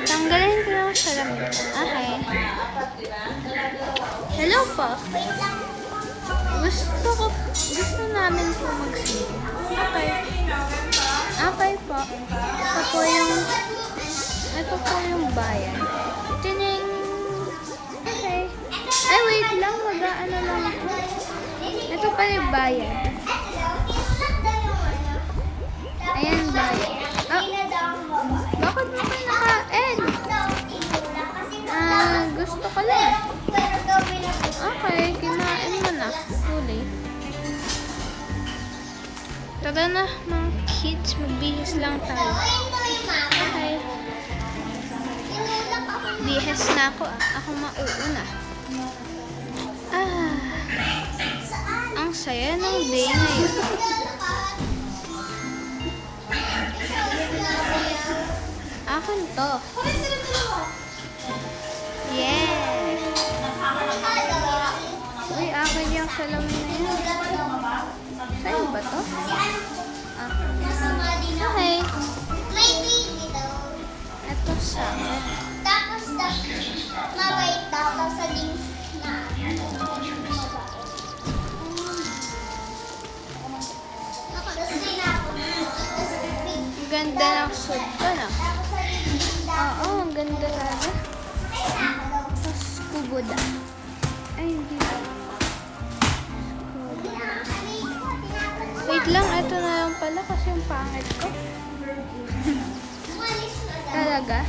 tanggalin ko yung salamin. Okay. Hello po. Gusto namin po mag-sing. Okay. Okay po. Ito po yung bayan. Tining. Okay. Ay, wait lang. Mag-ano lang ako. Ito pala yung bayan. Ayan, bayan. Bakit mo kayo naka-end? Gusto ko lang. Okay, kinain mo na. Huli. Tara na, mga kids. Magbihis lang tayo. Okay. Bihis na ako. Ako mauuna. Ang saya ng day ngayon. Akin to. Yeah. Uy, akin yung salamin na yun. Sa'yo ba to? Okay. Ito sa akin. Tapos mabait daw. Tapos saling na. Ganda ng suit ko, no? Oo, ang ganda talaga. Tapos, kuboda. Ay, hindi ba? Wait lang, ito na lang pala kasi yung pangit ko. Talaga?